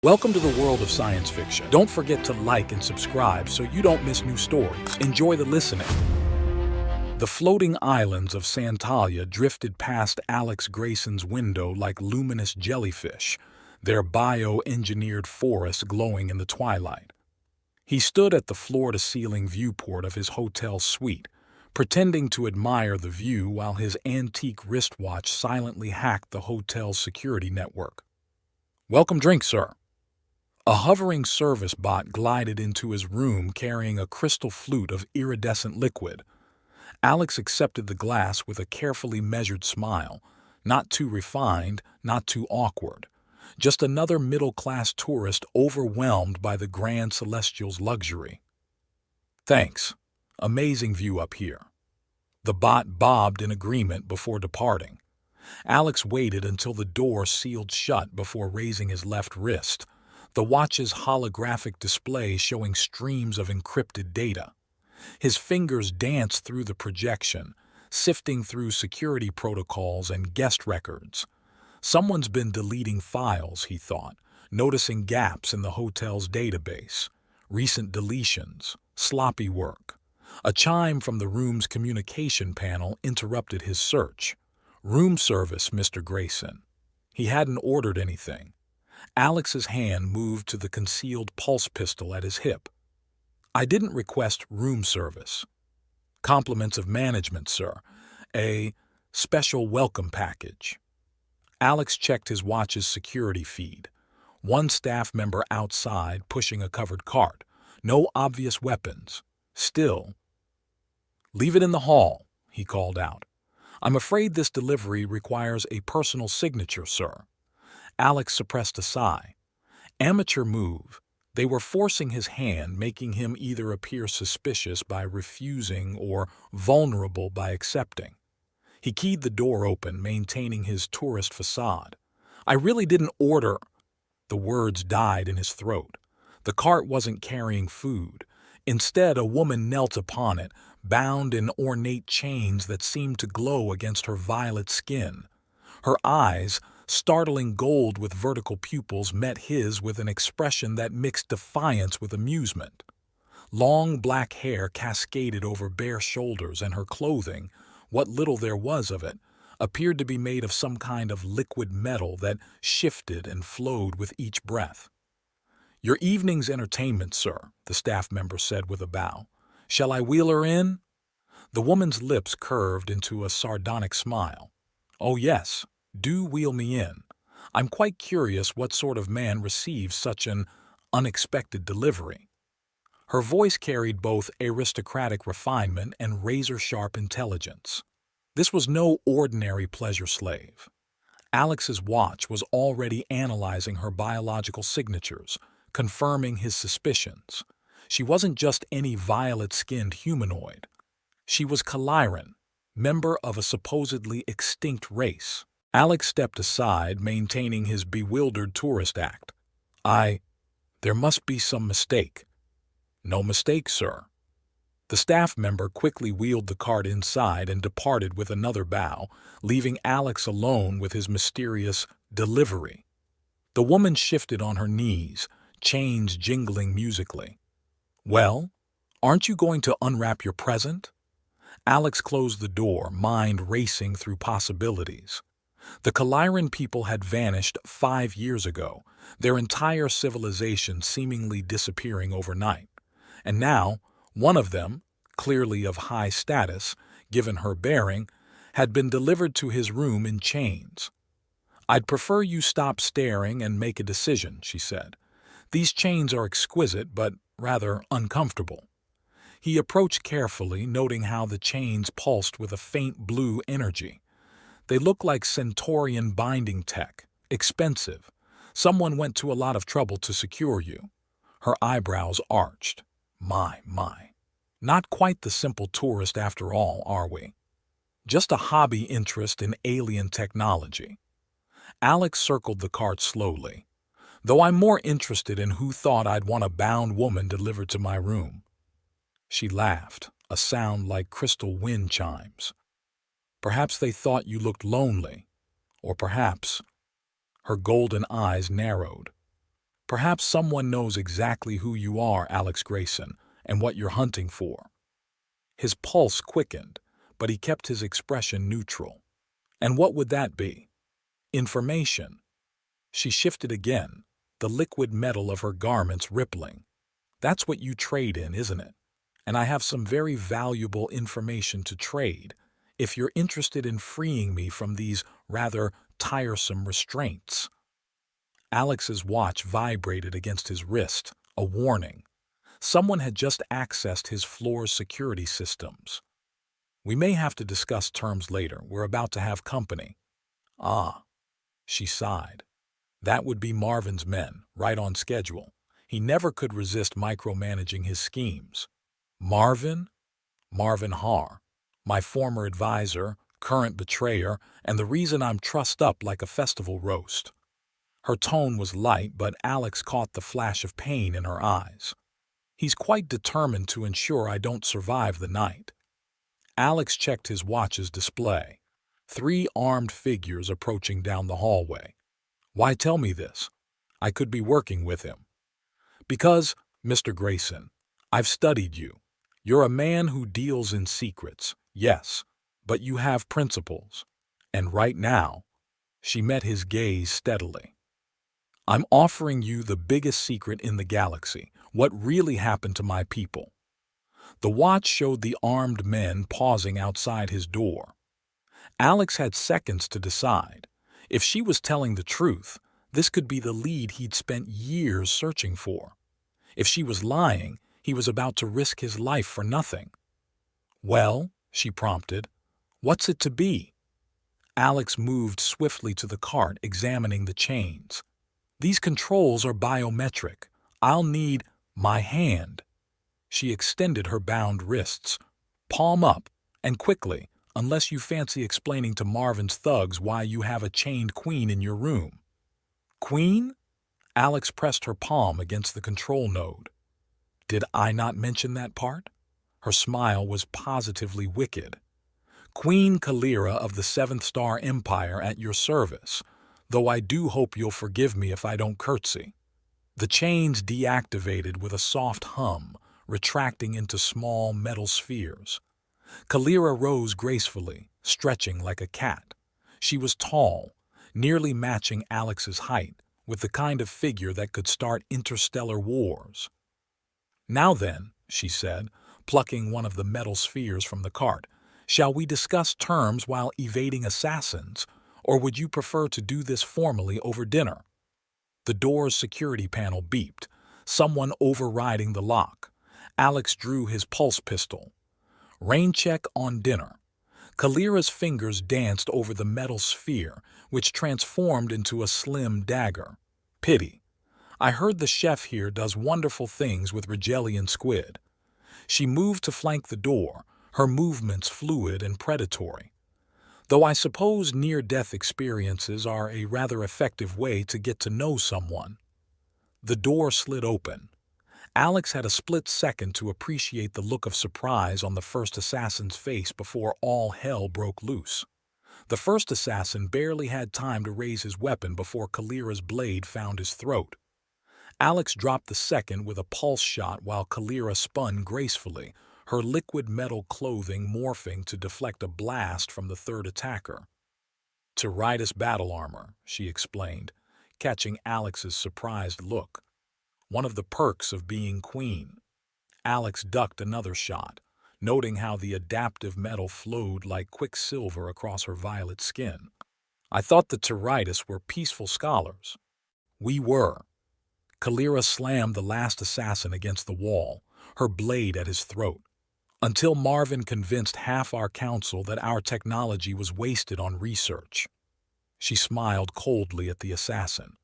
Welcome to the world of science fiction. Don't forget to like and subscribe so you don't miss new stories. Enjoy the listening. The floating islands of Santalia drifted past Alex Grayson's window like luminous jellyfish, their bioengineered forests glowing in the twilight. He stood at the floor-to-ceiling viewport of his hotel suite, pretending to admire the view while his antique wristwatch silently hacked the hotel's security network. "Welcome drink, sir." A hovering service bot glided into his room carrying a crystal flute of iridescent liquid. Alex accepted the glass with a carefully measured smile, not too refined, not too awkward. Just another middle-class tourist overwhelmed by the grand celestial's luxury. "Thanks. Amazing view up here." The bot bobbed in agreement before departing. Alex waited until the door sealed shut before raising his left wrist, the watch's holographic display showing streams of encrypted data. His fingers danced through the projection, sifting through security protocols and guest records. Someone's been deleting files, he thought, noticing gaps in the hotel's database. Recent deletions, sloppy work. A chime from the room's communication panel interrupted his search. "Room service, Mr. Grayson." He hadn't ordered anything. Alex's hand moved to the concealed pulse pistol at his hip. "I didn't request room service." "Compliments of management, sir. A special welcome package." Alex checked his watch's security feed. One staff member outside pushing a covered cart. No obvious weapons. Still. "Leave it in the hall," he called out. "I'm afraid this delivery requires a personal signature, sir." Alex suppressed a sigh. Amateur move. They were forcing his hand, making him either appear suspicious by refusing or vulnerable by accepting. He keyed the door open, maintaining his tourist facade. "I really didn't order." The words died in his throat. The cart wasn't carrying food. Instead, a woman knelt upon it, bound in ornate chains that seemed to glow against her violet skin. Her eyes, startling gold with vertical pupils, met his with an expression that mixed defiance with amusement. Long black hair cascaded over bare shoulders, and her clothing, what little there was of it, appeared to be made of some kind of liquid metal that shifted and flowed with each breath. "Your evening's entertainment, sir," the staff member said with a bow. "Shall I wheel her in?" The woman's lips curved into a sardonic smile. "Oh yes, do wheel me in. I'm quite curious what sort of man receives such an unexpected delivery." Her voice carried both aristocratic refinement and razor-sharp intelligence. This was no ordinary pleasure slave. Alex's watch was already analyzing her biological signatures, confirming his suspicions. She wasn't just any violet-skinned humanoid. She was Caliran, member of a supposedly extinct race. Alex stepped aside, maintaining his bewildered tourist act. There must be some mistake." "No mistake, sir." The staff member quickly wheeled the cart inside and departed with another bow, leaving Alex alone with his mysterious delivery. The woman shifted on her knees, chains jingling musically. "Well, aren't you going to unwrap your present?" Alex closed the door, mind racing through possibilities. The Caliran people had vanished 5 years ago, their entire civilization seemingly disappearing overnight. And now, one of them, clearly of high status, given her bearing, had been delivered to his room in chains. "I'd prefer you stop staring and make a decision," she said. "These chains are exquisite, but rather uncomfortable." He approached carefully, noting how the chains pulsed with a faint blue energy. "They look like Centaurian binding tech. Expensive. Someone went to a lot of trouble to secure you." Her eyebrows arched. My. Not quite the simple tourist after all, are we? Just a hobby interest in alien technology. Alex circled the cart slowly. "Though I'm more interested in who thought I'd want a bound woman delivered to my room." She laughed, a sound like crystal wind chimes. "Perhaps they thought you looked lonely. Or perhaps—" Her golden eyes narrowed. Perhaps someone knows exactly who you are, Alex Grayson, and what you're hunting for. His pulse quickened, but he kept his expression neutral. And what would that be? Information. She shifted again, the liquid metal of her garments rippling. That's what you trade in, isn't it? And I have some very valuable information to trade, if you're interested in freeing me from these rather tiresome restraints. Alex's watch vibrated against his wrist, a warning. Someone had just accessed his floor's security systems. We may have to discuss terms later. We're about to have company. Ah, she sighed. That would be Marvin's men, right on schedule. He never could resist micromanaging his schemes. Marvin? Marvin Haar, my former advisor, current betrayer, and the reason I'm trussed up like a festival roast. Her tone was light, but Alex caught the flash of pain in her eyes. He's quite determined to ensure I don't survive the night. Alex checked his watch's display. 3 armed figures approaching down the hallway. Why tell me this? I could be working with him. Because, Mr. Grayson, I've studied you. You're a man who deals in secrets, yes, but you have principles. And right now, she met his gaze steadily. I'm offering you the biggest secret in the galaxy, what really happened to my people. The watch showed the armed men pausing outside his door. Alex had seconds to decide. If she was telling the truth, this could be the lead he'd spent years searching for. If she was lying, he was about to risk his life for nothing. Well, she prompted, what's it to be? Alex moved swiftly to the cart, examining the chains. These controls are biometric. I'll need my hand. She extended her bound wrists, palm up, and quickly, unless you fancy explaining to Marvin's thugs why you have a chained queen in your room. Queen? Alex pressed her palm against the control node. Did I not mention that part? Her smile was positively wicked. Queen Kalira of the 7th Star Empire at your service, though I do hope you'll forgive me if I don't curtsy. The chains deactivated with a soft hum, retracting into small metal spheres. Kalira rose gracefully, stretching like a cat. She was tall, nearly matching Alex's height, with the kind of figure that could start interstellar wars. Now then, she said, plucking one of the metal spheres from the cart, shall we discuss terms while evading assassins, or would you prefer to do this formally over dinner? The door's security panel beeped, someone overriding the lock. Alex drew his pulse pistol. Rain check on dinner. Kalira's fingers danced over the metal sphere, which transformed into a slim dagger. Pity. I heard the chef here does wonderful things with Rigelian squid. She moved to flank the door, her movements fluid and predatory. Though I suppose near-death experiences are a rather effective way to get to know someone. The door slid open. Alex had a split second to appreciate the look of surprise on the first assassin's face before all hell broke loose. The first assassin barely had time to raise his weapon before Kalira's blade found his throat. Alex dropped the second with a pulse shot while Kalira spun gracefully, her liquid metal clothing morphing to deflect a blast from the third attacker. Tiritus battle armor, she explained, catching Alex's surprised look. One of the perks of being queen. Alex ducked another shot, noting how the adaptive metal flowed like quicksilver across her violet skin. I thought the Tiritus were peaceful scholars. We were. Kalira slammed the last assassin against the wall, her blade at his throat, until Marvin convinced half our council that our technology was wasted on research. She smiled coldly at the assassin.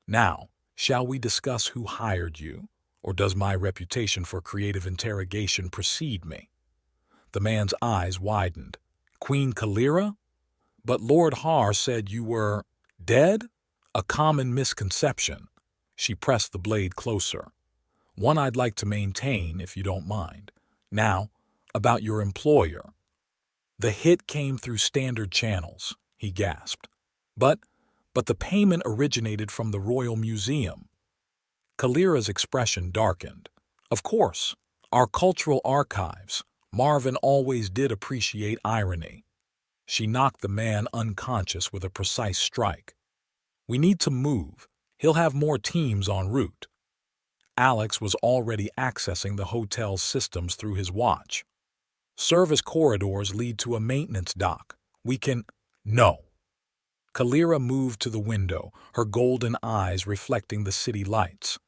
Now, shall we discuss who hired you, or does my reputation for creative interrogation precede me? The man's eyes widened. Queen Kalira? But Lord Har said you were dead? A common misconception. She pressed the blade closer. One I'd like to maintain, if you don't mind. Now, about your employer. The hit came through standard channels, he gasped. But the payment originated from the Royal Museum. Kalira's expression darkened. Of course, our cultural archives. Marvin always did appreciate irony. She knocked the man unconscious with a precise strike. We need to move. He'll have more teams en route. Alex was already accessing the hotel's systems through his watch. Service corridors lead to a maintenance dock. We can... No. Kalira moved to the window, her golden eyes reflecting the city lights.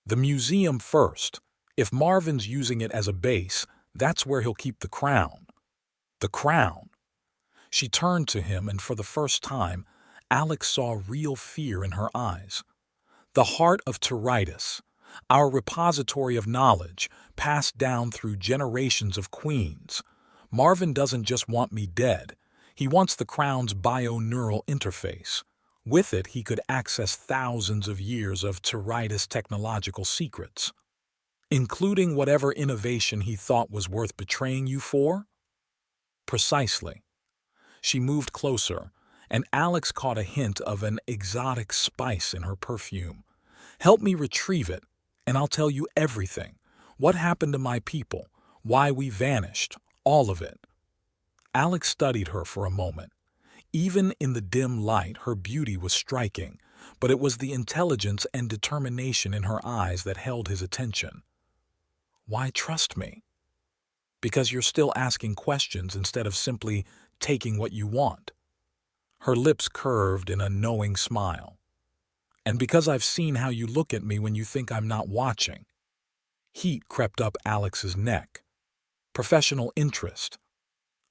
The museum first. If Marvin's using it as a base, that's where he'll keep the crown. The crown. She turned to him, and for the first time, Alex saw real fear in her eyes. The heart of Tiritis, our repository of knowledge, passed down through generations of queens. Marvin doesn't just want me dead. He wants the crown's bio-neural interface. With it, he could access thousands of years of Tiritis technological secrets, including whatever innovation he thought was worth betraying you for? Precisely. She moved closer, and Alex caught a hint of an exotic spice in her perfume. Help me retrieve it, and I'll tell you everything. What happened to my people, why we vanished, all of it. Alex studied her for a moment. Even in the dim light, her beauty was striking, but it was the intelligence and determination in her eyes that held his attention. Why trust me? Because you're still asking questions instead of simply taking what you want. Her lips curved in a knowing smile. And because I've seen how you look at me when you think I'm not watching. Heat crept up Alex's neck. Professional interest.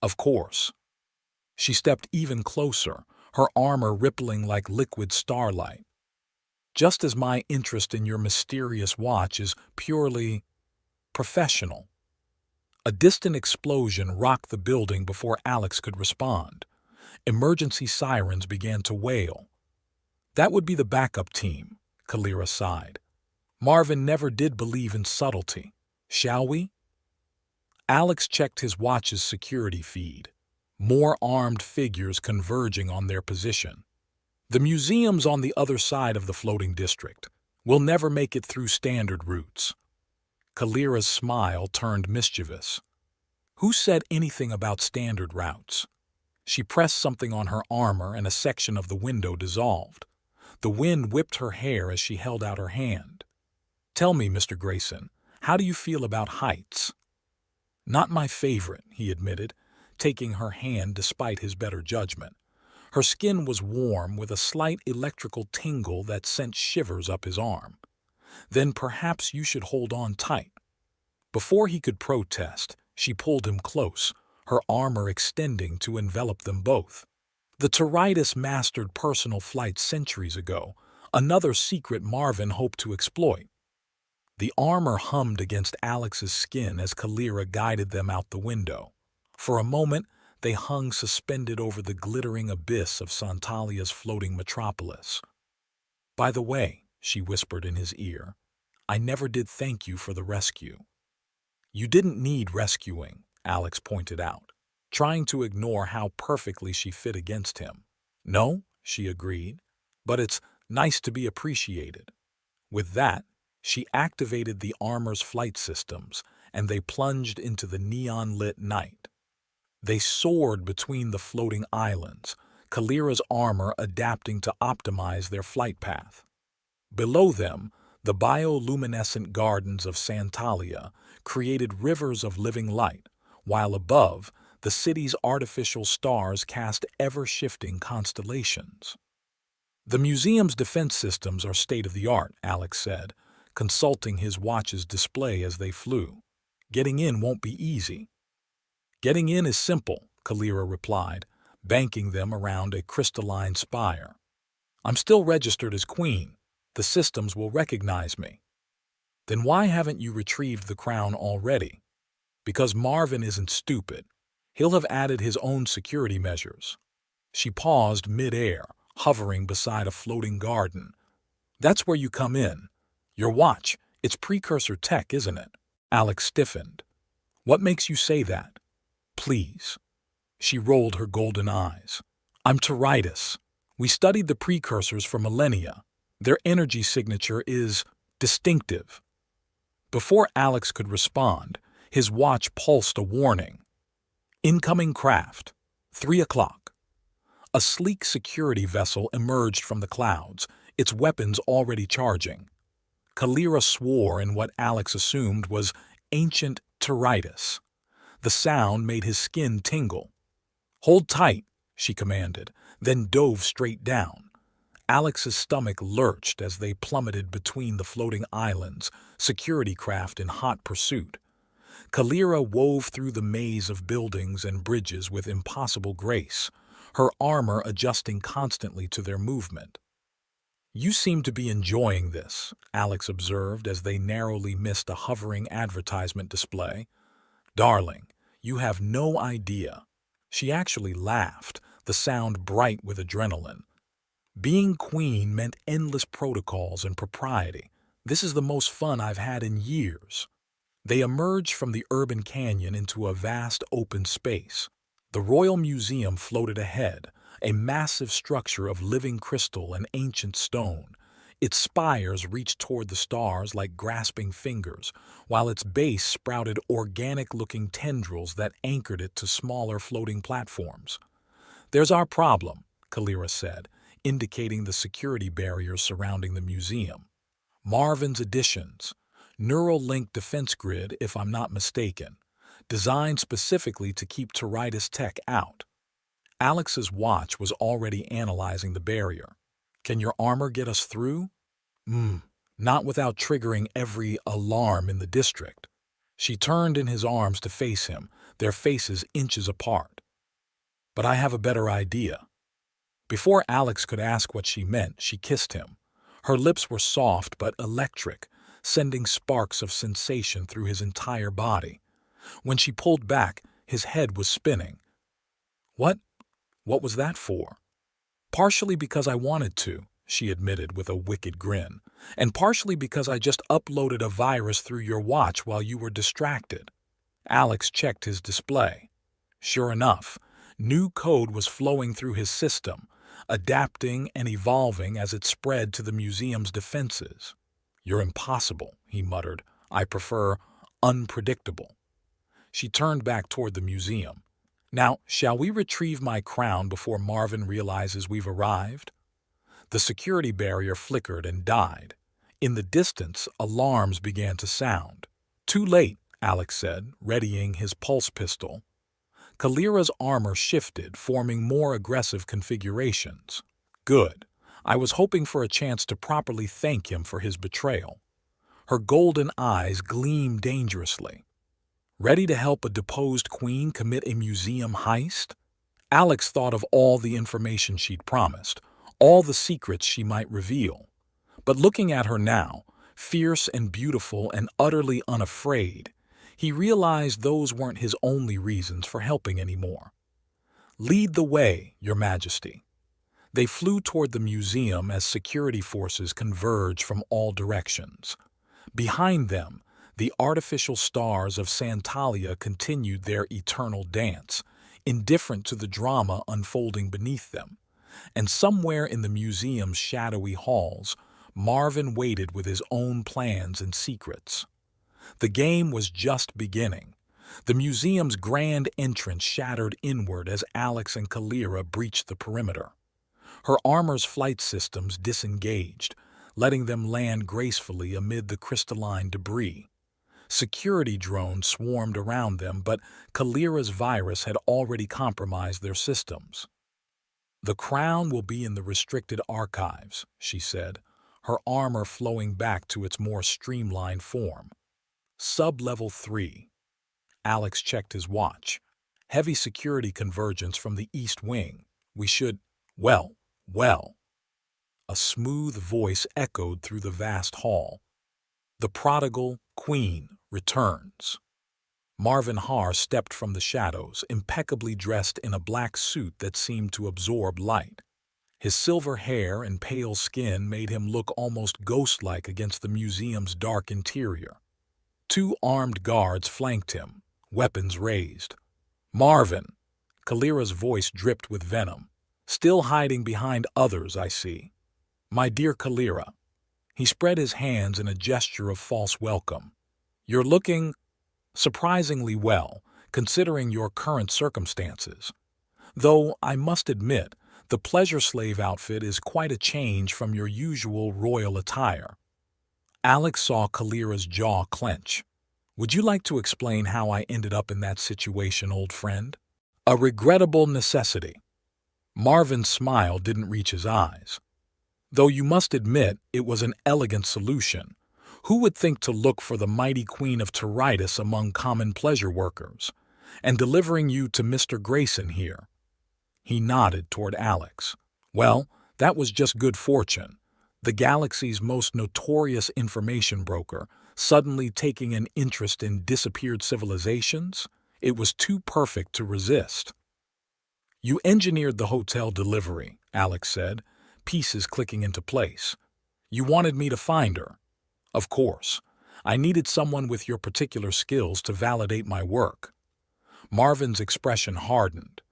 Of course. She stepped even closer, her armor rippling like liquid starlight. Just as my interest in your mysterious watch is purely professional. A distant explosion rocked the building before Alex could respond. Emergency sirens began to wail. That would be the backup team, Kalira sighed. Marvin never did believe in subtlety. Shall we? Alex checked his watch's security feed. More armed figures converging on their position. The museum's on the other side of the floating district. We'll never make it through standard routes. Kalira's smile turned mischievous. Who said anything about standard routes? She pressed something on her armor and a section of the window dissolved. The wind whipped her hair as she held out her hand. Tell me, Mr. Grayson, how do you feel about heights? Not my favorite, he admitted, taking her hand despite his better judgment. Her skin was warm with a slight electrical tingle that sent shivers up his arm. Then perhaps you should hold on tight. Before he could protest, she pulled him close, her armor extending to envelop them both. The Tiritis mastered personal flight centuries ago, another secret Marvin hoped to exploit. The armor hummed against Alex's skin as Kalira guided them out the window. For a moment, they hung suspended over the glittering abyss of Santalia's floating metropolis. By the way, she whispered in his ear, I never did thank you for the rescue. You didn't need rescuing, Alex pointed out, trying to ignore how perfectly she fit against him. No, she agreed, but it's nice to be appreciated. With that, she activated the armor's flight systems, and they plunged into the neon-lit night. They soared between the floating islands, Kalira's armor adapting to optimize their flight path. Below them, the bioluminescent gardens of Santalia created rivers of living light, while above, the city's artificial stars cast ever-shifting constellations. The museum's defense systems are state-of-the-art, Alex said, consulting his watch's display as they flew. Getting in won't be easy. Getting in is simple, Kalira replied, banking them around a crystalline spire. I'm still registered as queen. The systems will recognize me. Then why haven't you retrieved the crown already? Because Marvin isn't stupid. He'll have added his own security measures. She paused mid-air, hovering beside a floating garden. That's where you come in. Your watch, it's precursor tech, isn't it? Alex stiffened. What makes you say that? Please. She rolled her golden eyes. I'm Tiritis. We studied the precursors for millennia. Their energy signature is Distinctive. Before Alex could respond, his watch pulsed a warning. Incoming craft. 3 o'clock. A sleek security vessel emerged from the clouds, its weapons already charging. Kalira swore in what Alex assumed was ancient teritis. The sound made his skin tingle. "Hold tight," she commanded, then dove straight down. Alex's stomach lurched as they plummeted between the floating islands, security craft in hot pursuit. Kalira wove through the maze of buildings and bridges with impossible grace, her armor adjusting constantly to their movement. "You seem to be enjoying this," Alex observed as they narrowly missed a hovering advertisement display. "Darling, you have no idea." She actually laughed, the sound bright with adrenaline. "Being queen meant endless protocols and propriety. This is the most fun I've had in years." They emerged from the urban canyon into a vast open space. The Royal Museum floated ahead, a massive structure of living crystal and ancient stone. Its spires reached toward the stars like grasping fingers, while its base sprouted organic-looking tendrils that anchored it to smaller floating platforms. "There's our problem," Kalira said, indicating the security barriers surrounding the museum. "Marvin's additions. Neural link defense grid, if I'm not mistaken, designed specifically to keep teritis tech out." Alex's watch was already analyzing the barrier. "Can your armor get us through?" Not without triggering every alarm in the district." She turned in his arms to face him, their faces inches apart. "But I have a better idea." Before Alex could ask what she meant, she kissed him. Her lips were soft but electric, sending sparks of sensation through his entire body. When she pulled back, his head was spinning. What was that for?" "Partially because I wanted to," she admitted with a wicked grin, "and partially because I just uploaded a virus through your watch while you were distracted." Alex checked his display. Sure enough, new code was flowing through his system, adapting and evolving as it spread to the museum's defenses. "You're impossible," he muttered. "I prefer unpredictable." She turned back toward the museum. "Now, shall we retrieve my crown before Marvin realizes we've arrived?" The security barrier flickered and died. In the distance, alarms began to sound. "Too late," Alex said, readying his pulse pistol. Kalira's armor shifted, forming more aggressive configurations. "Good. I was hoping for a chance to properly thank him for his betrayal." Her golden eyes gleamed dangerously. "Ready to help a deposed queen commit a museum heist?" Alex thought of all the information she'd promised, all the secrets she might reveal. But looking at her now, fierce and beautiful and utterly unafraid, he realized those weren't his only reasons for helping anymore. "Lead the way, Your Majesty." They flew toward the museum as security forces converged from all directions. Behind them, the artificial stars of Santalia continued their eternal dance, indifferent to the drama unfolding beneath them. And somewhere in the museum's shadowy halls, Marvin waited with his own plans and secrets. The game was just beginning. The museum's grand entrance shattered inward as Alex and Kalira breached the perimeter. Her armor's flight systems disengaged, letting them land gracefully amid the crystalline debris. Security drones swarmed around them, but Kalira's virus had already compromised their systems. "The crown will be in the restricted archives," she said, her armor flowing back to its more streamlined form. Sub-level 3. Alex checked his watch. "Heavy security convergence from the East Wing. We should—" Well. A smooth voice echoed through the vast hall. "The prodigal queen returns." Marvin Haar stepped from the shadows, impeccably dressed in a black suit that seemed to absorb light. His silver hair and pale skin made him look almost ghost-like against the museum's dark interior. 2 armed guards flanked him, weapons raised. "Marvin!" Kalira's voice dripped with venom. "Still hiding behind others, I see." "My dear Kalira." He spread his hands in a gesture of false welcome. "You're looking surprisingly well, considering your current circumstances. Though, I must admit, the pleasure slave outfit is quite a change from your usual royal attire." Alex saw Kalira's jaw clench. "Would you like to explain how I ended up in that situation, old friend?" "A regrettable necessity." Marvin's smile didn't reach his eyes. "Though you must admit it was an elegant solution. Who would think to look for the mighty queen of Teritis among common pleasure workers, and delivering you to Mr. Grayson here?" He nodded toward Alex. "Well, that was just good fortune. The galaxy's most notorious information broker, suddenly taking an interest in disappeared civilizations? It was too perfect to resist." "You engineered the hotel delivery," Alex said, pieces clicking into place. "You wanted me to find her." "Of course. I needed someone with your particular skills to validate my work." Marvin's expression hardened.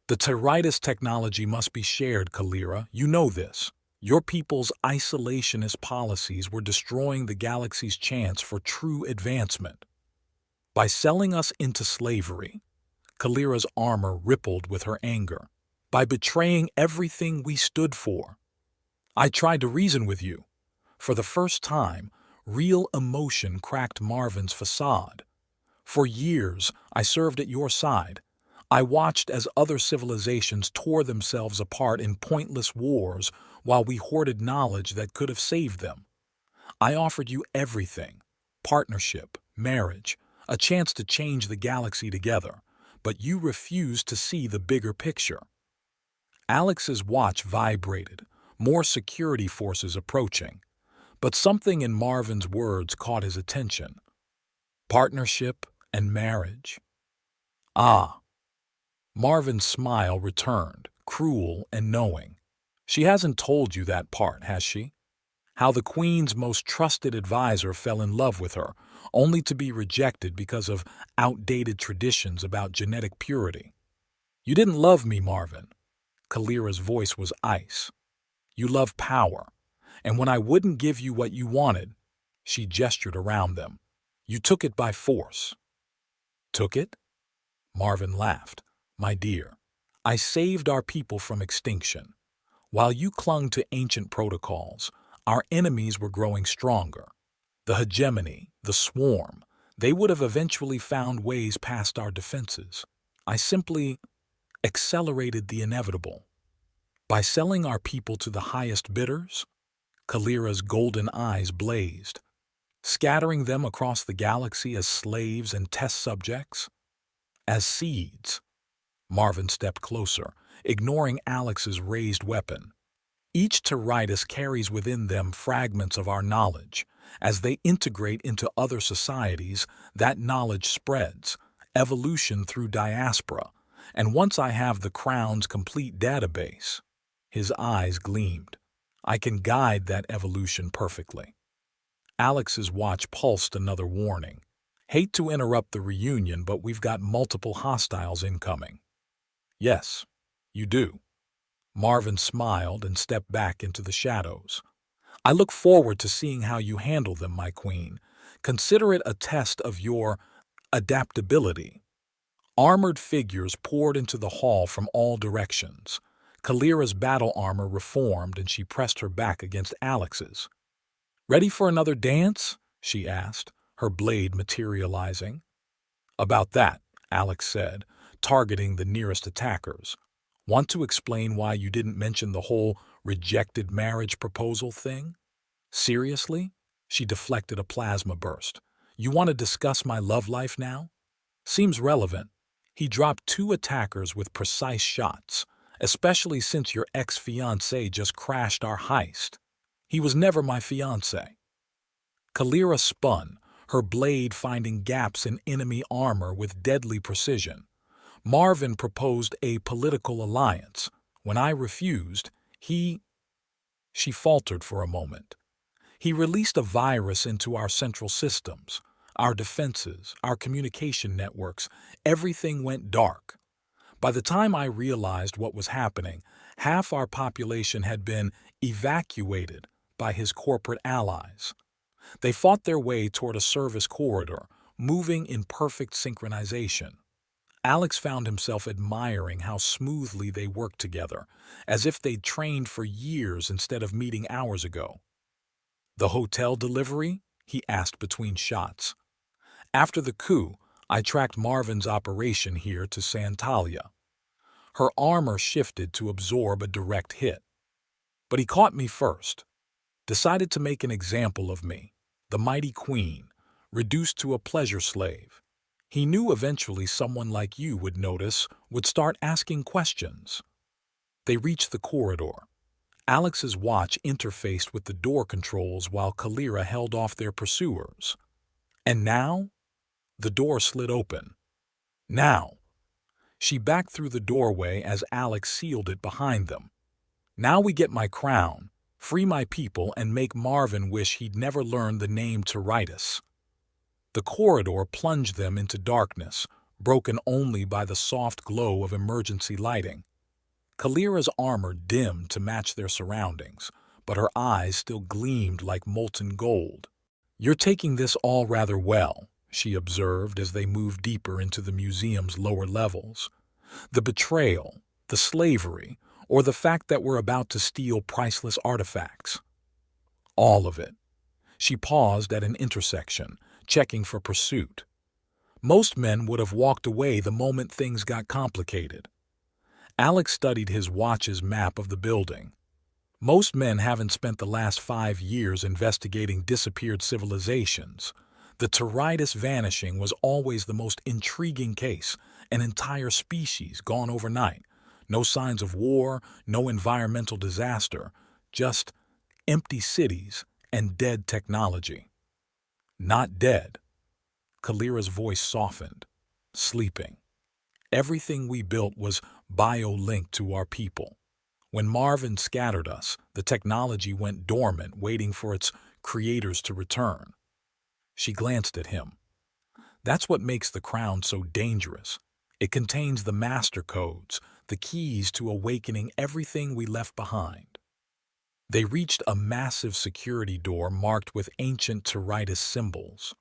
"The Teritis technology must be shared, Kalira. You know this. Your people's isolationist policies were destroying the galaxy's chance for true advancement. By selling us into slavery," Kalira's armor rippled with her anger. "By betraying everything we stood for. I tried to reason with you." For the first time, real emotion cracked Marvin's facade. "For years, I served at your side. I watched as other civilizations tore themselves apart in pointless wars while we hoarded knowledge that could have saved them. I offered you everything: partnership, marriage, a chance to change the galaxy together, but you refused to see the bigger picture." Alex's watch vibrated, more security forces approaching. But something in Marvin's words caught his attention. Partnership and marriage. Ah. Marvin's smile returned, cruel and knowing. "She hasn't told you that part, has she? How the Queen's most trusted advisor fell in love with her, only to be rejected because of outdated traditions about genetic purity. You didn't love me, Marvin." Kalira's voice was ice. "You love power. And when I wouldn't give you what you wanted," she gestured around them, "you took it by force." "Took it?" Marvin laughed. "My dear, I saved our people from extinction. While you clung to ancient protocols, our enemies were growing stronger. The hegemony, the swarm, they would have eventually found ways past our defenses. I simply accelerated the inevitable. By selling our people to the highest bidders?" Kalira's golden eyes blazed. "Scattering them across the galaxy as slaves and test subjects? As seeds." Marvin stepped closer, ignoring Alex's raised weapon. "Each Teritis carries within them fragments of our knowledge. As they integrate into other societies, that knowledge spreads, evolution through diaspora, and once I have the Crown's complete database," his eyes gleamed, "I can guide that evolution perfectly." Alex's watch pulsed another warning. "Hate to interrupt the reunion, but we've got multiple hostiles incoming." "Yes, you do." Marvin smiled and stepped back into the shadows. "I look forward to seeing how you handle them, my queen. Consider it a test of your adaptability." Armored figures poured into the hall from all directions. Kalira's battle armor reformed and she pressed her back against Alex's. "Ready for another dance?" she asked, her blade materializing. "About that," Alex said, targeting the nearest attackers. "Want to explain why you didn't mention the whole rejected marriage proposal thing?" "Seriously?" She deflected a plasma burst. "You want to discuss my love life now?" "Seems relevant." He dropped 2 attackers with precise shots, especially since your ex-fiancé just crashed our heist. "He was never my fiancé." Kalira spun, her blade finding gaps in enemy armor with deadly precision. "Marvin proposed a political alliance. When I refused, he—" She faltered for a moment. "He released a virus into our central systems. Our defenses, our communication networks, everything went dark. By the time I realized what was happening, half our population had been evacuated, by his corporate allies. They fought their way toward a service corridor, moving in perfect synchronization. Alex found himself admiring how smoothly they worked together, as if they'd trained for years instead of meeting hours ago. "The hotel delivery?" he asked between shots. "After the coup, I tracked Marvin's operation here to Santalia. Her armor shifted to absorb a direct hit. But he caught me first, decided to make an example of me, the mighty queen, reduced to a pleasure slave. He knew eventually someone like you would notice, would start asking questions." They reached the corridor. Alex's watch interfaced with the door controls while Kalira held off their pursuers. And now? The door slid open. Now! She backed through the doorway as Alex sealed it behind them. "Now we get my crown, free my people, and make Marvin wish he'd never learned the name Tiritis." The corridor plunged them into darkness, broken only by the soft glow of emergency lighting. Kalira's armor dimmed to match their surroundings, but her eyes still gleamed like molten gold. "You're taking this all rather well," she observed as they moved deeper into the museum's lower levels. "The betrayal, the slavery, or the fact that we're about to steal priceless artifacts?" "All of it." She paused at an intersection, checking for pursuit. Most men would have walked away the moment things got complicated. Alex studied his watch's map of the building. Most men haven't spent the last 5 years investigating disappeared civilizations. The Tiritis vanishing was always the most intriguing case, an entire species gone overnight. No signs of war, no environmental disaster, just empty cities and dead technology. "Not dead." Kalira's voice softened. "Sleeping. Everything we built was bio-linked to our people. When Marvin scattered us, the technology went dormant, waiting for its creators to return." She glanced at him. "That's what makes the crown so dangerous. It contains the master codes, the keys to awakening everything we left behind." They reached a massive security door marked with ancient Tiritis symbols.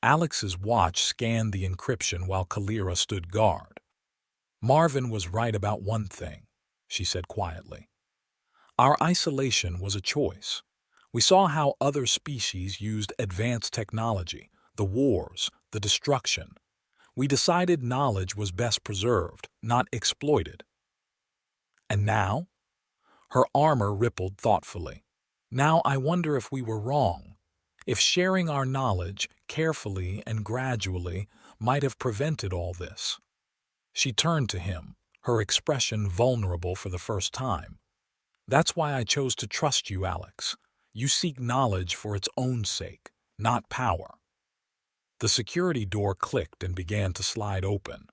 Alex's watch scanned the encryption while Kalira stood guard. "Marvin was right about one thing," she said quietly. "Our isolation was a choice. We saw how other species used advanced technology, the wars, the destruction. We decided knowledge was best preserved, not exploited." "And now?" Her armor rippled thoughtfully. "Now I wonder if we were wrong. If sharing our knowledge, carefully and gradually, might have prevented all this." She turned to him, her expression vulnerable for the first time. "That's why I chose to trust you, Alex. You seek knowledge for its own sake, not power." The security door clicked and began to slide open.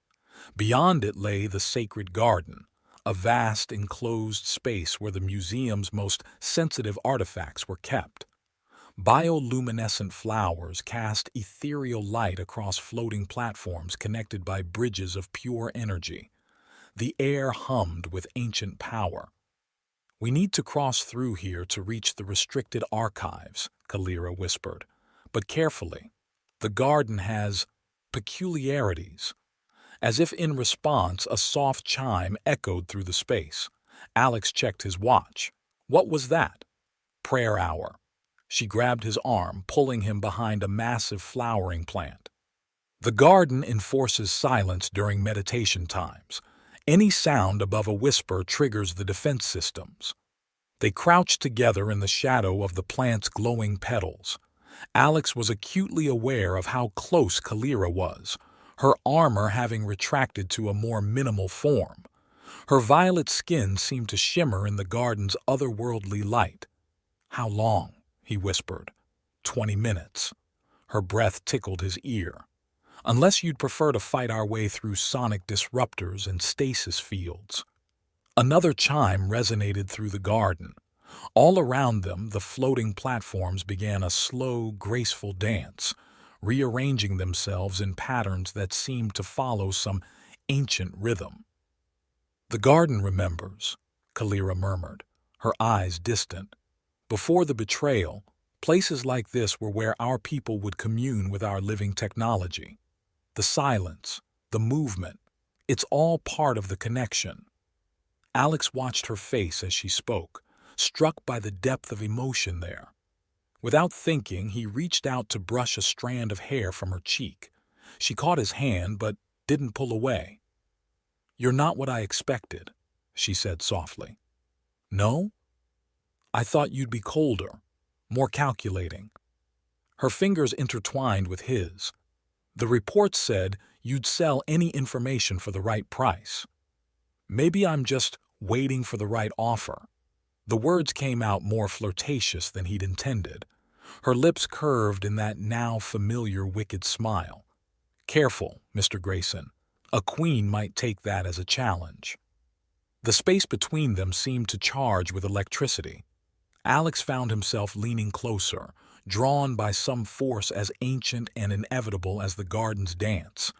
Beyond it lay the sacred garden, a vast enclosed space where the museum's most sensitive artifacts were kept. Bioluminescent flowers cast ethereal light across floating platforms connected by bridges of pure energy. The air hummed with ancient power. "We need to cross through here to reach the restricted archives," Kalira whispered. "But carefully. The garden has peculiarities." As if in response, a soft chime echoed through the space. Alex checked his watch. What was that? Prayer hour. She grabbed his arm, pulling him behind a massive flowering plant. "The garden enforces silence during meditation times. Any sound above a whisper triggers the defense systems." They crouched together in the shadow of the plant's glowing petals. Alex was acutely aware of how close Kalira was, her armor having retracted to a more minimal form. Her violet skin seemed to shimmer in the garden's otherworldly light. "How long?" he whispered. 20 minutes. Her breath tickled his ear. "Unless you'd prefer to fight our way through sonic disruptors and stasis fields." Another chime resonated through the garden. All around them, the floating platforms began a slow, graceful dance, rearranging themselves in patterns that seemed to follow some ancient rhythm. "The garden remembers," Kalira murmured, her eyes distant. Before the betrayal, places like this were where our people would commune with our living technology. The silence, the movement, it's all part of the connection. Alex watched her face as she spoke, struck by the depth of emotion there. Without thinking, he reached out to brush a strand of hair from her cheek. She caught his hand but didn't pull away. "You're not what I expected," she said softly. "No? I thought you'd be colder, more calculating." Her fingers intertwined with his. "The report said you'd sell any information for the right price. Maybe I'm just waiting for the right offer." The words came out more flirtatious than he'd intended. Her lips curved in that now familiar wicked smile. "Careful, Mr. Grayson. A queen might take that as a challenge." The space between them seemed to charge with electricity. Alex found himself leaning closer, drawn by some force as ancient and inevitable as the garden's dance.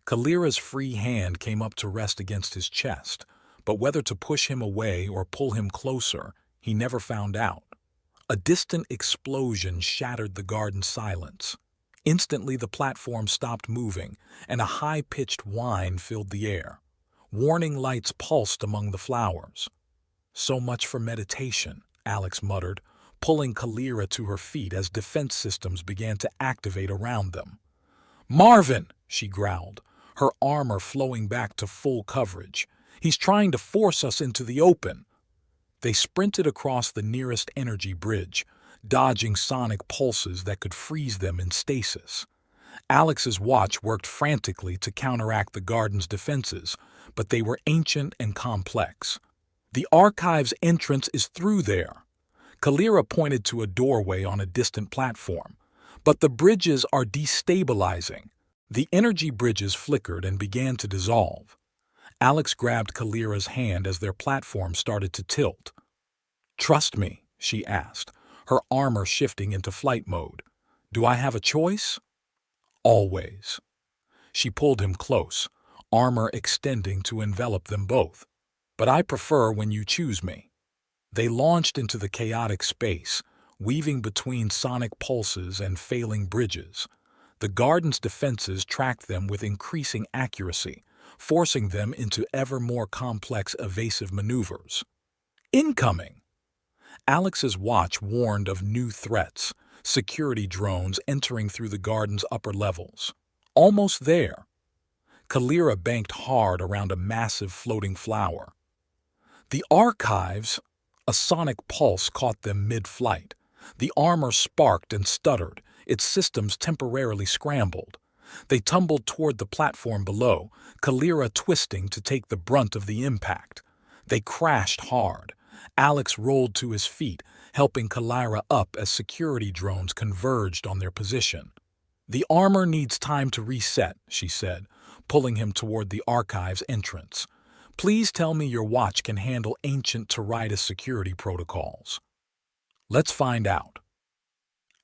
Kalira's free hand came up to rest against his chest, but whether to push him away or pull him closer, he never found out. A distant explosion shattered the garden's silence. Instantly the platform stopped moving, and a high-pitched whine filled the air. Warning lights pulsed among the flowers. "So much for meditation," Alex muttered, pulling Kalira to her feet as defense systems began to activate around them. "Marvin!" she growled, her armor flowing back to full coverage. "He's trying to force us into the open." They sprinted across the nearest energy bridge, dodging sonic pulses that could freeze them in stasis. Alex's watch worked frantically to counteract the garden's defenses, but they were ancient and complex. "The archive's entrance is through there." Kalira pointed to a doorway on a distant platform. "But the bridges are destabilizing." The energy bridges flickered and began to dissolve. Alex grabbed Kalira's hand as their platform started to tilt. "Trust me?" she asked, her armor shifting into flight mode. "Do I have a choice?" "Always." She pulled him close, armor extending to envelop them both. "But I prefer when you choose me." They launched into the chaotic space, weaving between sonic pulses and failing bridges. The garden's defenses tracked them with increasing accuracy, forcing them into ever more complex evasive maneuvers. "Incoming!" Alex's watch warned of new threats, security drones entering through the garden's upper levels. Almost there. Kalira banked hard around a massive floating flower. "The archives!" A sonic pulse caught them mid-flight. The armor sparked and stuttered, its systems temporarily scrambled. They tumbled toward the platform below, Kalira twisting to take the brunt of the impact. They crashed hard. Alex rolled to his feet, helping Kalira up as security drones converged on their position. "The armor needs time to reset," she said, pulling him toward the archive's entrance. "Please tell me your watch can handle ancient Tiridas security protocols." "Let's find out."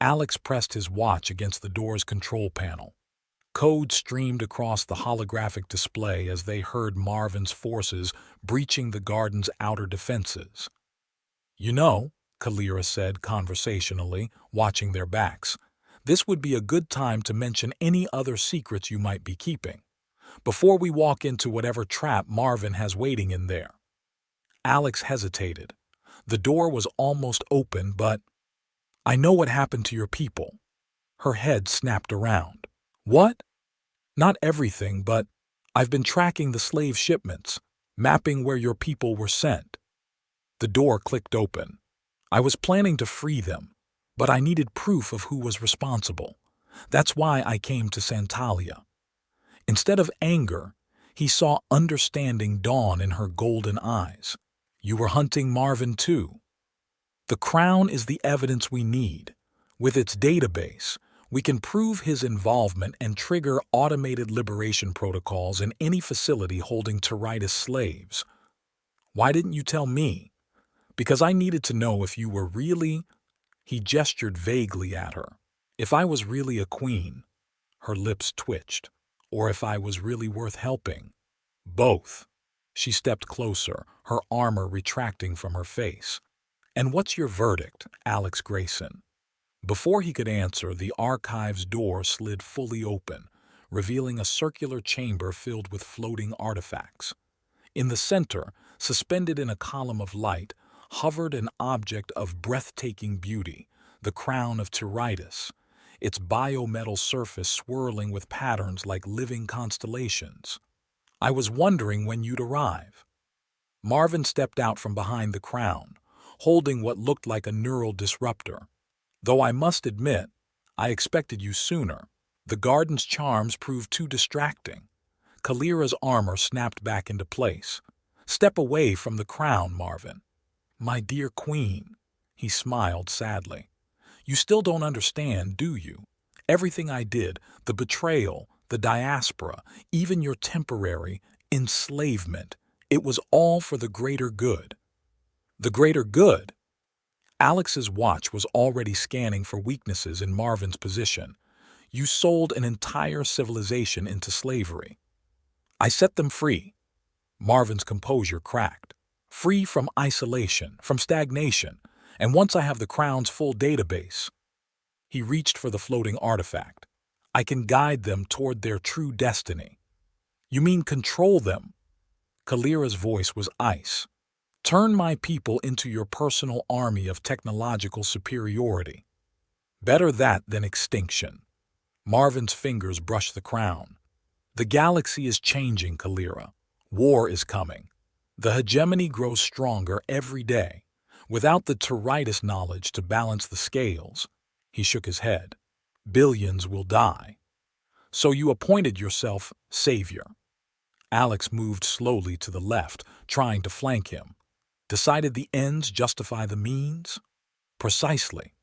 Alex pressed his watch against the door's control panel. Code streamed across the holographic display as they heard Marvin's forces breaching the garden's outer defenses. "You know," Kalira said conversationally, watching their backs, "this would be a good time to mention any other secrets you might be keeping, before we walk into whatever trap Marvin has waiting in there." Alex hesitated. The door was almost open, but, "I know what happened to your people." Her head snapped around. "What?" "Not everything, but I've been tracking the slave shipments, mapping where your people were sent." The door clicked open. "I was planning to free them, but I needed proof of who was responsible. That's why I came to Santalia." Instead of anger, he saw understanding dawn in her golden eyes. "You were hunting Marvin too." "The crown is the evidence we need. With its database, we can prove his involvement and trigger automated liberation protocols in any facility holding Tiridas slaves." "Why didn't you tell me?" "Because I needed to know if you were really—" He gestured vaguely at her. "If I was really a queen." Her lips twitched. "Or if I was really worth helping." "Both." She stepped closer, her armor retracting from her face. "And what's your verdict, Alex Grayson?" Before he could answer, the archive's door slid fully open, revealing a circular chamber filled with floating artifacts. In the center, suspended in a column of light, hovered an object of breathtaking beauty, the crown of Tiritis, its biometal surface swirling with patterns like living constellations. "I was wondering when you'd arrive." Marvin stepped out from behind the crown, holding what looked like a neural disruptor. "Though I must admit, I expected you sooner. The garden's charms proved too distracting." Kalira's armor snapped back into place. "Step away from the crown, Marvin." "My dear queen," he smiled sadly. "You still don't understand, do you? Everything I did, the betrayal, the diaspora, even your temporary enslavement, it was all for the greater good." "The greater good?" Alex's watch was already scanning for weaknesses in Marvin's position. "You sold an entire civilization into slavery." "I set them free." Marvin's composure cracked. "Free from isolation, from stagnation, and once I have the crown's full database." He reached for the floating artifact. "I can guide them toward their true destiny." "You mean control them?" Kalira's voice was ice. "Turn my people into your personal army of technological superiority." "Better that than extinction." Marvin's fingers brushed the crown. "The galaxy is changing, Kalira. War is coming. The hegemony grows stronger every day. Without the Tiritis knowledge to balance the scales," he shook his head, "billions will die. So you appointed yourself savior." Alex moved slowly to the left, trying to flank him. "Decided the ends justify the means?" "Precisely."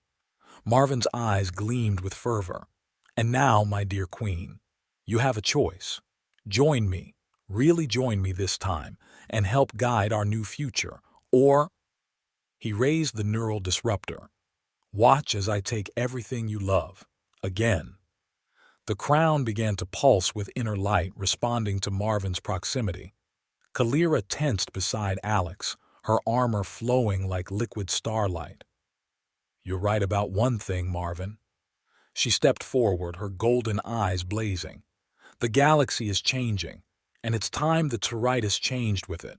Marvin's eyes gleamed with fervor. "And now, my dear queen, you have a choice. Join me, really join me this time, and help guide our new future. Or—" He raised the neural disruptor. "Watch as I take everything you love. Again." The crown began to pulse with inner light, responding to Marvin's proximity. Kalira tensed beside Alex, her armor flowing like liquid starlight. "You're right about one thing, Marvin." She stepped forward, her golden eyes blazing. "The galaxy is changing, and it's time the Tiritis changed with it."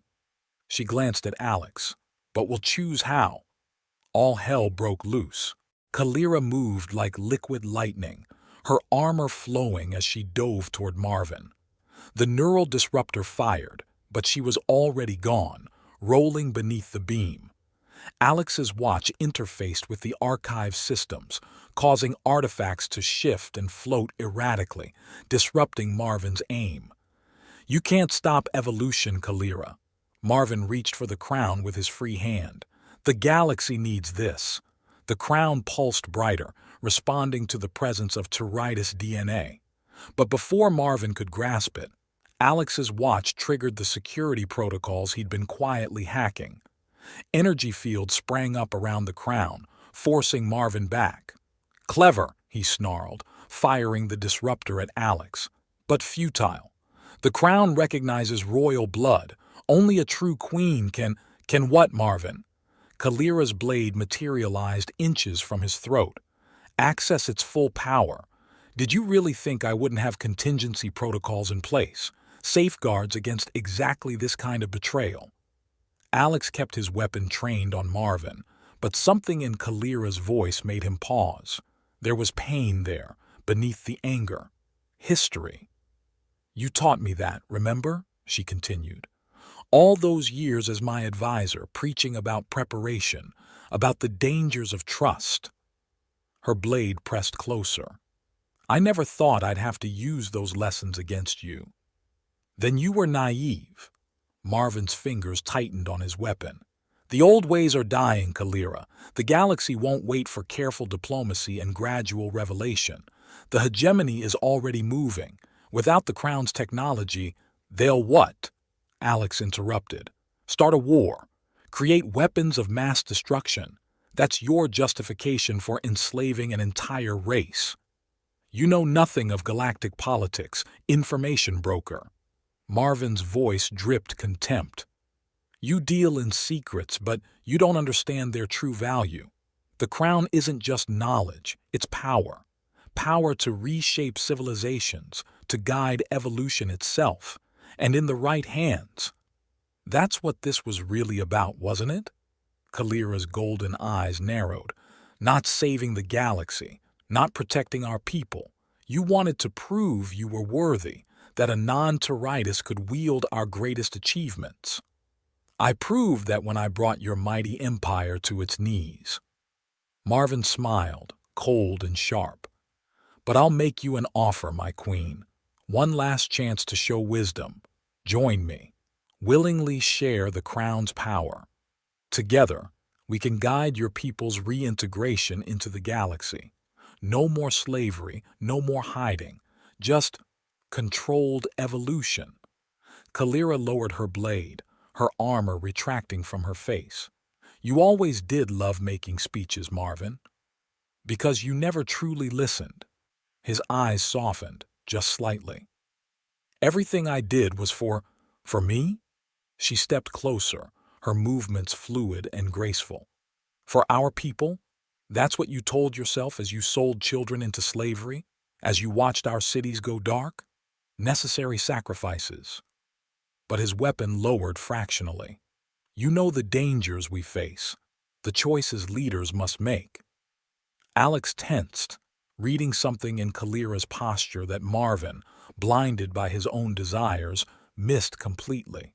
She glanced at Alex. "But we'll choose how." All hell broke loose. Kalira moved like liquid lightning, her armor flowing as she dove toward Marvin. The neural disruptor fired, but she was already gone, rolling beneath the beam. Alex's watch interfaced with the archive systems, causing artifacts to shift and float erratically, disrupting Marvin's aim. "You can't stop evolution, Kalira." Marvin reached for the crown with his free hand. "The galaxy needs this." The crown pulsed brighter, responding to the presence of Tiritis DNA. But before Marvin could grasp it, Alex's watch triggered the security protocols he'd been quietly hacking. Energy fields sprang up around the crown, forcing Marvin back. "Clever," he snarled, firing the disruptor at Alex. "But futile. The crown recognizes royal blood. Only a true queen can— Can what, Marvin?" Kalira's blade materialized inches from his throat. "Access its full power. Did you really think I wouldn't have contingency protocols in place? Safeguards against exactly this kind of betrayal?" Alex kept his weapon trained on Marvin, but something in Kalira's voice made him pause. There was pain there, beneath the anger. "History. You taught me that, remember?" she continued. "All those years as my advisor, preaching about preparation, about the dangers of trust." Her blade pressed closer. "I never thought I'd have to use those lessons against you." "Then you were naive." Marvin's fingers tightened on his weapon. "The old ways are dying, Kalira. The galaxy won't wait for careful diplomacy and gradual revelation. The hegemony is already moving. Without the crown's technology, they'll what?" Alex interrupted. "Start a war. Create weapons of mass destruction. That's your justification for enslaving an entire race. You know nothing of galactic politics, information broker." Marvin's voice dripped contempt. You deal in secrets, but you don't understand their true value. The crown isn't just knowledge, it's power. Power to reshape civilizations, to guide evolution itself, and in the right hands. That's what this was really about, wasn't it? Kalira's golden eyes narrowed. Not saving the galaxy, not protecting our people. You wanted to prove you were worthy, that a non-Tiritis could wield our greatest achievements. I proved that when I brought your mighty empire to its knees. Marvin smiled, cold and sharp. But I'll make you an offer, my queen. One last chance to show wisdom. Join me. Willingly share the crown's power. Together, we can guide your people's reintegration into the galaxy. No more slavery, no more hiding. Just controlled evolution. Kalira lowered her blade, her armor retracting from her face. You always did love making speeches, Marvin. Because you never truly listened. His eyes softened, just slightly. Everything I did was for me? She stepped closer, her movements fluid and graceful. For our people? That's what you told yourself as you sold children into slavery? As you watched our cities go dark? Necessary sacrifices. But his weapon lowered fractionally. You know the dangers we face, the choices leaders must make. Alex tensed, reading something in Kalira's posture that Marvin, blinded by his own desires, missed completely.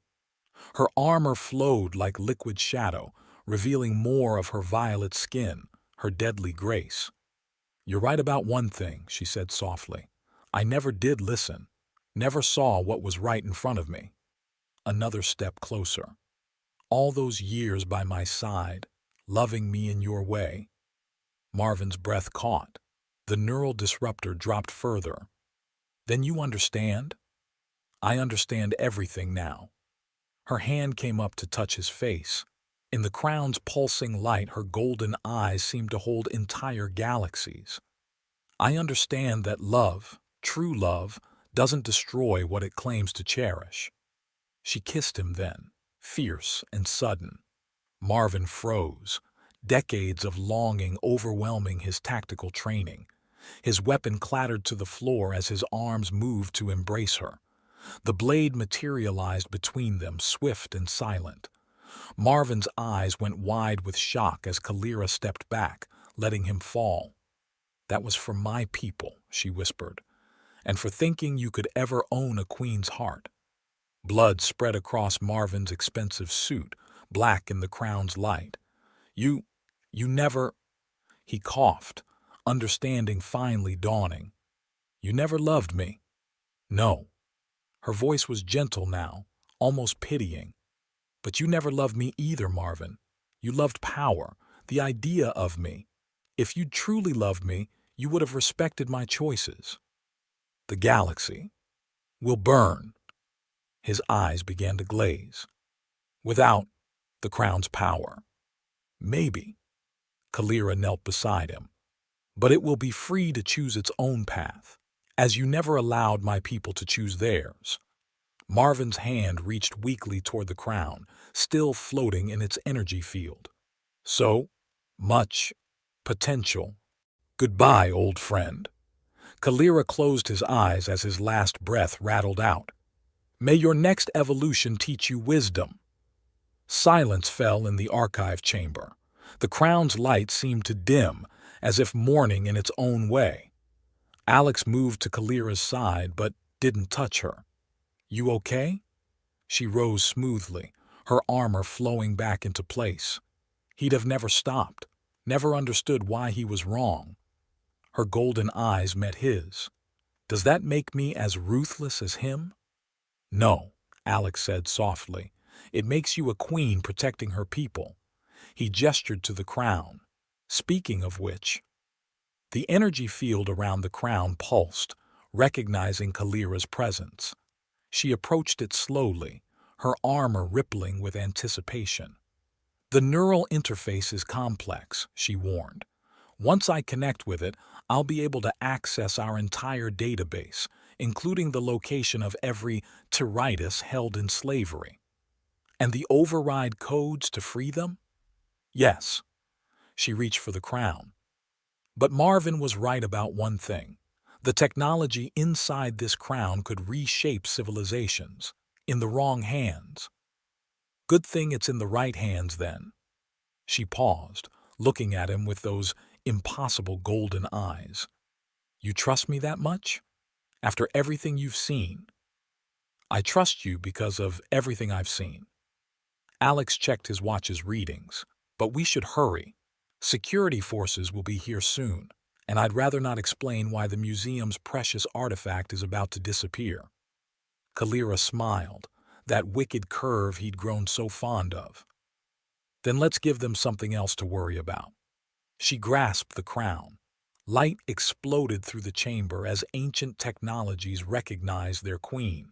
Her armor flowed like liquid shadow, revealing more of her violet skin, her deadly grace. You're right about one thing, she said softly. I never did listen, never saw what was right in front of me. Another step closer. All those years by my side, loving me in your way. Marvin's breath caught. The neural disruptor dropped further. Then you understand? I understand everything now. Her hand came up to touch his face. In the crown's pulsing light, her golden eyes seemed to hold entire galaxies. I understand that love, true love, doesn't destroy what it claims to cherish. She kissed him then, fierce and sudden. Marvin froze, decades of longing overwhelming his tactical training. His weapon clattered to the floor as his arms moved to embrace her. The blade materialized between them, swift and silent. Marvin's eyes went wide with shock as Kalira stepped back, letting him fall. That was for my people, she whispered, and for thinking you could ever own a queen's heart. Blood spread across Marvin's expensive suit, black in the crown's light. You never... He coughed, understanding finally dawning. You never loved me. No. Her voice was gentle now, almost pitying. But you never loved me either, Marvin. You loved power, the idea of me. If you'd truly loved me, you would have respected my choices. The galaxy will burn. His eyes began to glaze. Without the crown's power. Maybe. Kalira knelt beside him. But it will be free to choose its own path, as you never allowed my people to choose theirs. Marvin's hand reached weakly toward the crown, still floating in its energy field. So much potential. Goodbye, old friend. Kalira closed his eyes as his last breath rattled out. May your next evolution teach you wisdom. Silence fell in the archive chamber. The crown's light seemed to dim, as if mourning in its own way. Alex moved to Kalira's side, but didn't touch her. You okay? She rose smoothly, her armor flowing back into place. He'd have never stopped, never understood why he was wrong. Her golden eyes met his. Does that make me as ruthless as him? No, Alex said softly. It makes you a queen protecting her people. He gestured to the crown. Speaking of which, the energy field around the crown pulsed, recognizing Kalira's presence. She approached it slowly, her armor rippling with anticipation. The neural interface is complex, she warned. Once I connect with it, I'll be able to access our entire database, including the location of every Tiritis held in slavery. And the override codes to free them? Yes. She reached for the crown. But Marvin was right about one thing. The technology inside this crown could reshape civilizations. In the wrong hands. Good thing it's in the right hands then. She paused, looking at him with those impossible golden eyes. You trust me that much? After everything you've seen? I trust you because of everything I've seen. Alex checked his watch's readings. But we should hurry. Security forces will be here soon, and I'd rather not explain why the museum's precious artifact is about to disappear. Kalira smiled, that wicked curve he'd grown so fond of. Then let's give them something else to worry about. She grasped the crown. Light exploded through the chamber as ancient technologies recognized their queen.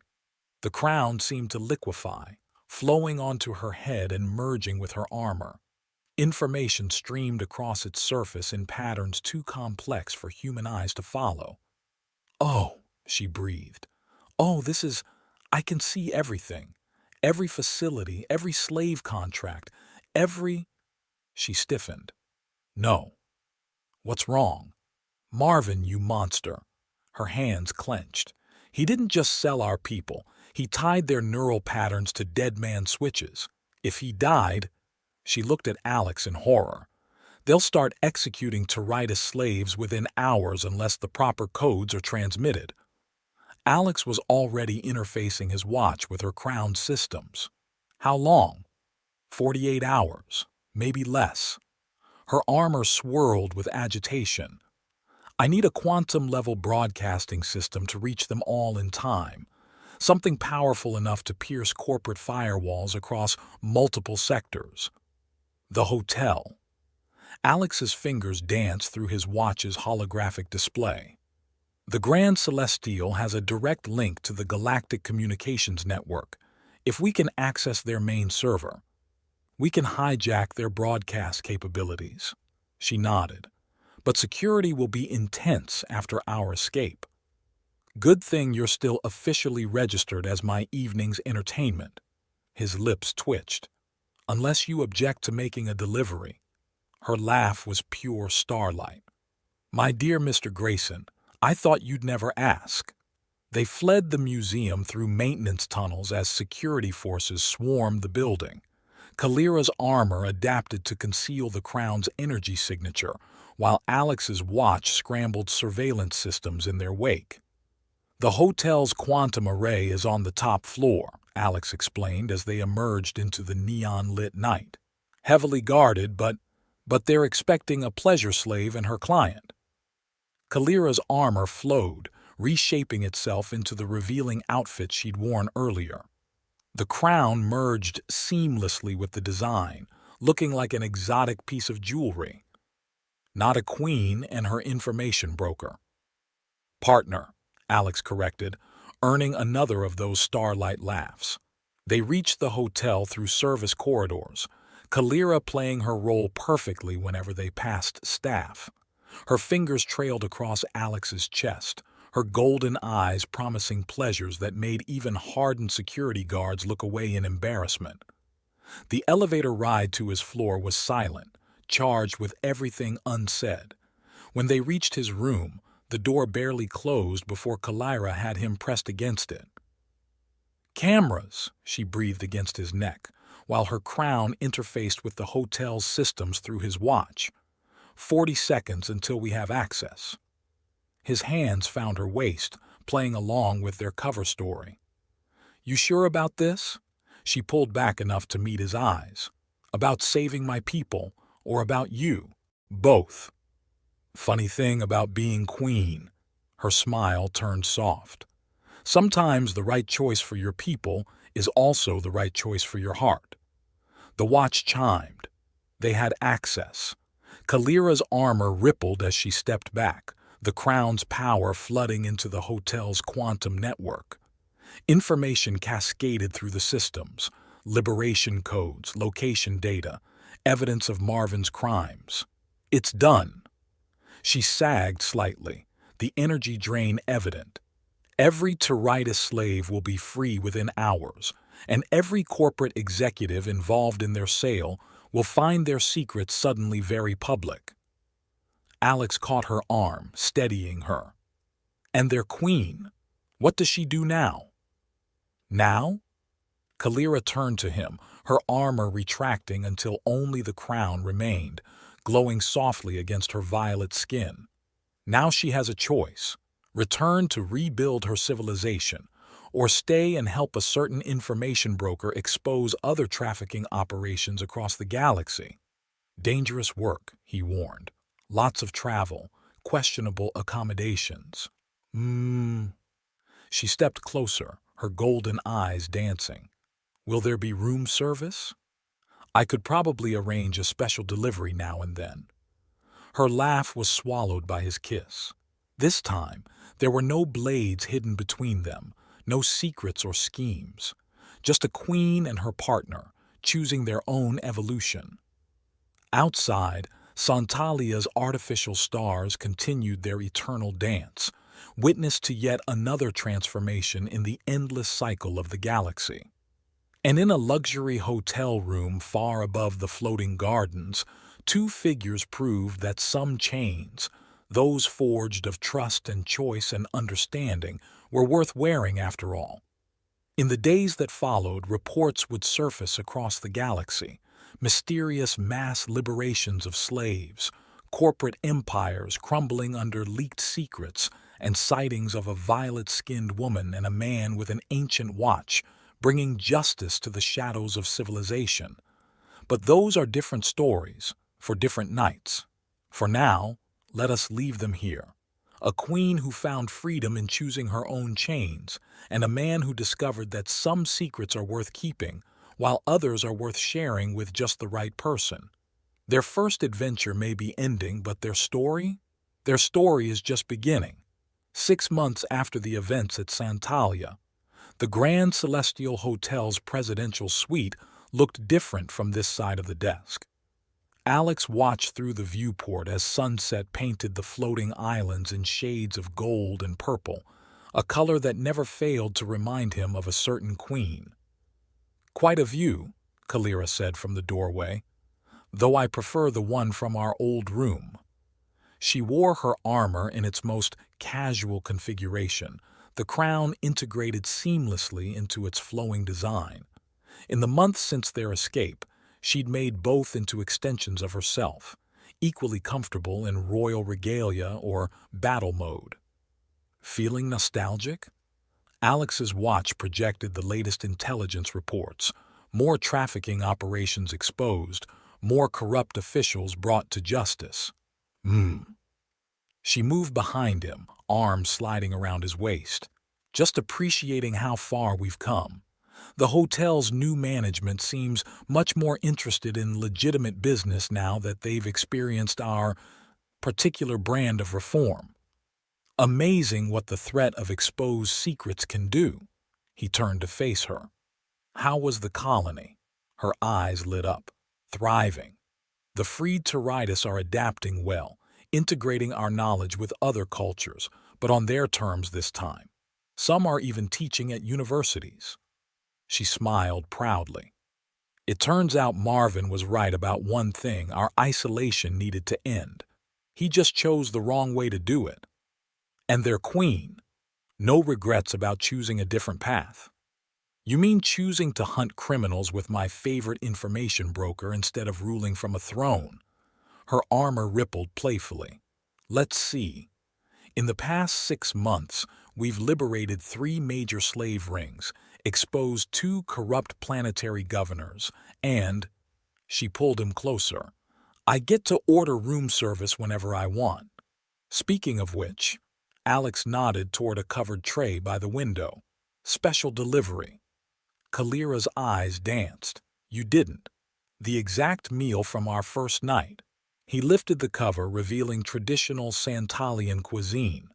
The crown seemed to liquefy, flowing onto her head and merging with her armor. Information streamed across its surface in patterns too complex for human eyes to follow. Oh, she breathed. Oh, I can see everything. Every facility, every slave contract, She stiffened. No. What's wrong? Marvin, you monster. Her hands clenched. He didn't just sell our people. He tied their neural patterns to dead man switches. If he died, she looked at Alex in horror. They'll start executing Tarita slaves within hours unless the proper codes are transmitted. Alex was already interfacing his watch with her crown systems. How long? 48 hours, maybe less. Her armor swirled with agitation. I need a quantum-level broadcasting system to reach them all in time. Something powerful enough to pierce corporate firewalls across multiple sectors. The hotel. Alex's fingers danced through his watch's holographic display. The Grand Celestial has a direct link to the Galactic Communications Network. If we can access their main server, we can hijack their broadcast capabilities. She nodded. But security will be intense after our escape. Good thing you're still officially registered as my evening's entertainment. His lips twitched. Unless you object to making a delivery. Her laugh was pure starlight. My dear Mr. Grayson, I thought you'd never ask. They fled the museum through maintenance tunnels as security forces swarmed the building. Kalira's armor adapted to conceal the crown's energy signature, while Alex's watch scrambled surveillance systems in their wake. The hotel's quantum array is on the top floor, Alex explained as they emerged into the neon-lit night. Heavily guarded, but they're expecting a pleasure slave and her client. Kalira's armor flowed, reshaping itself into the revealing outfit she'd worn earlier. The crown merged seamlessly with the design, looking like an exotic piece of jewelry. Not a queen and her information broker. Partner, Alex corrected, earning another of those starlight laughs. They reached the hotel through service corridors, Kalira playing her role perfectly whenever they passed staff. Her fingers trailed across Alex's chest, her golden eyes promising pleasures that made even hardened security guards look away in embarrassment. The elevator ride to his floor was silent, charged with everything unsaid. When they reached his room, the door barely closed before Kalira had him pressed against it. Cameras, she breathed against his neck, while her crown interfaced with the hotel's systems through his watch. 40 seconds until we have access. His hands found her waist, playing along with their cover story. You sure about this? She pulled back enough to meet his eyes. About saving my people, or about you? Both. Funny thing about being queen. Her smile turned soft. Sometimes the right choice for your people is also the right choice for your heart. The watch chimed. They had access. Kalira's armor rippled as she stepped back, the crown's power flooding into the hotel's quantum network. Information cascaded through the systems, liberation codes, location data, evidence of Marvin's crimes. It's done. She sagged slightly, the energy drain evident. Every Tarita slave will be free within hours, and every corporate executive involved in their sale will find their secrets suddenly very public. Alex caught her arm, steadying her. And their queen, what does she do now? Now? Kalira turned to him, her armor retracting until only the crown remained, glowing softly against her violet skin. Now she has a choice: return to rebuild her civilization, or stay and help a certain information broker expose other trafficking operations across the galaxy. Dangerous work, he warned. Lots of travel, questionable accommodations. She stepped closer, her golden eyes dancing. Will there be room service? I could probably arrange a special delivery now and then. Her laugh was swallowed by his kiss. This time, there were no blades hidden between them, no secrets or schemes. Just a queen and her partner, choosing their own evolution. Outside, Santalia's artificial stars continued their eternal dance, witness to yet another transformation in the endless cycle of the galaxy. And in a luxury hotel room far above the floating gardens, two figures proved that some chains, those forged of trust and choice and understanding, were worth wearing after all. In the days that followed, reports would surface across the galaxy, mysterious mass liberations of slaves, corporate empires crumbling under leaked secrets, and sightings of a violet-skinned woman and a man with an ancient watch, bringing justice to the shadows of civilization. But those are different stories, for different nights. For now, let us leave them here. A queen who found freedom in choosing her own chains, and a man who discovered that some secrets are worth keeping, while others are worth sharing with just the right person. Their first adventure may be ending, but their story? Their story is just beginning. 6 months after the events at Santalia, the Grand Celestial Hotel's presidential suite looked different from this side of the desk. Alex watched through the viewport as sunset painted the floating islands in shades of gold and purple, a color that never failed to remind him of a certain queen. "Quite a view," Kalira said from the doorway, "though I prefer the one from our old room." She wore her armor in its most casual configuration, the crown integrated seamlessly into its flowing design. In the months since their escape, she'd made both into extensions of herself, equally comfortable in royal regalia or battle mode. Feeling nostalgic? Alex's watch projected the latest intelligence reports, more trafficking operations exposed, more corrupt officials brought to justice. She moved behind him, arms sliding around his waist, just appreciating how far we've come. The hotel's new management seems much more interested in legitimate business now that they've experienced our particular brand of reform. Amazing what the threat of exposed secrets can do. He turned to face her. How was the colony? Her eyes lit up. Thriving. The freed Turitis are adapting well, integrating our knowledge with other cultures, but on their terms this time. Some are even teaching at universities. She smiled proudly. It turns out Marvin was right about one thing: our isolation needed to end. He just chose the wrong way to do it. And their queen. No regrets about choosing a different path. You mean choosing to hunt criminals with my favorite information broker instead of ruling from a throne? Her armor rippled playfully. Let's see. In the past 6 months, we've liberated 3 major slave rings, exposed 2 corrupt planetary governors, and, she pulled him closer, I get to order room service whenever I want. Speaking of which, Alex nodded toward a covered tray by the window. Special delivery. Kalira's eyes danced. You didn't. The exact meal from our first night. He lifted the cover, revealing traditional Santalian cuisine.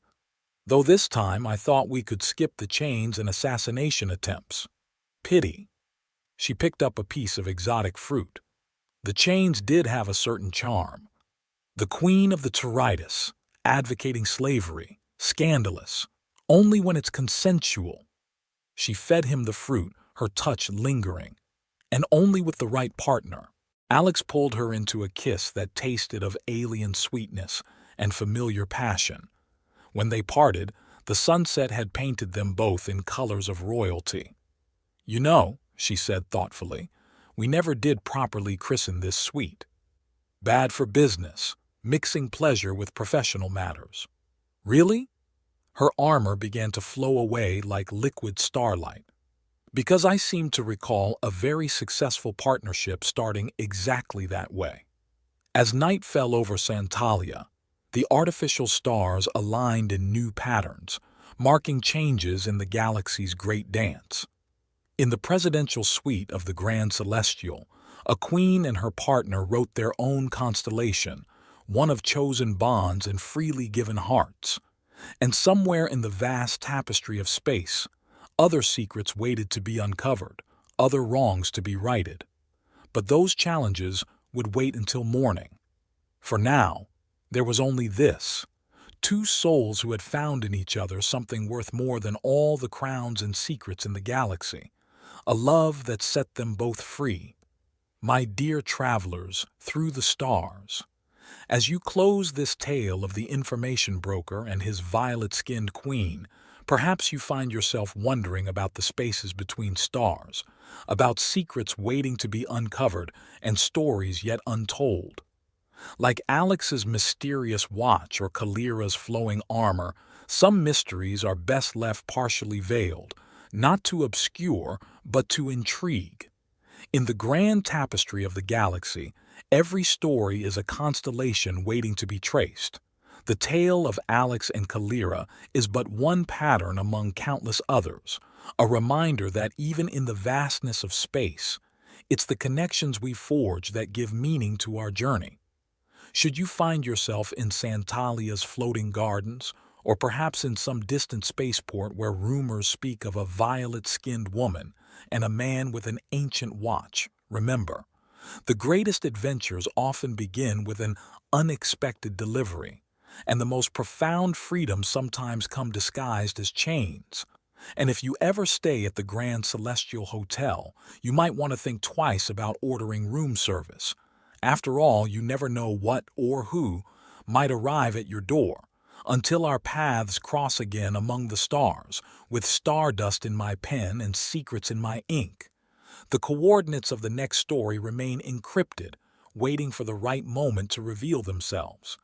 Though this time I thought we could skip the chains and assassination attempts. Pity. She picked up a piece of exotic fruit. The chains did have a certain charm. The queen of the Turitis, advocating slavery, scandalous, only when it's consensual. She fed him the fruit, her touch lingering, and only with the right partner. Alex pulled her into a kiss that tasted of alien sweetness and familiar passion. When they parted, the sunset had painted them both in colors of royalty. "You know," she said thoughtfully, "we never did properly christen this suite. Bad for business, mixing pleasure with professional matters." "Really?" Her armor began to flow away like liquid starlight. "Because I seem to recall a very successful partnership starting exactly that way." As night fell over Santalia, the artificial stars aligned in new patterns, marking changes in the galaxy's great dance. In the presidential suite of the Grand Celestial, a queen and her partner wrote their own constellation, one of chosen bonds and freely given hearts. And somewhere in the vast tapestry of space, other secrets waited to be uncovered, other wrongs to be righted. But those challenges would wait until morning. For now, there was only this: two souls who had found in each other something worth more than all the crowns and secrets in the galaxy, a love that set them both free. My dear travelers through the stars, as you close this tale of the information broker and his violet-skinned queen, perhaps you find yourself wondering about the spaces between stars, about secrets waiting to be uncovered and stories yet untold. Like Alex's mysterious watch or Kalira's flowing armor, some mysteries are best left partially veiled, not to obscure, but to intrigue. In the grand tapestry of the galaxy, every story is a constellation waiting to be traced. The tale of Alex and Kalira is but one pattern among countless others, a reminder that even in the vastness of space, it's the connections we forge that give meaning to our journey. Should you find yourself in Santalia's floating gardens, or perhaps in some distant spaceport where rumors speak of a violet-skinned woman and a man with an ancient watch, remember, the greatest adventures often begin with an unexpected delivery, and the most profound freedoms sometimes come disguised as chains. And if you ever stay at the Grand Celestial Hotel, you might want to think twice about ordering room service. After all, you never know what or who might arrive at your door, until our paths cross again among the stars, with stardust in my pen and secrets in my ink. The coordinates of the next story remain encrypted, waiting for the right moment to reveal themselves.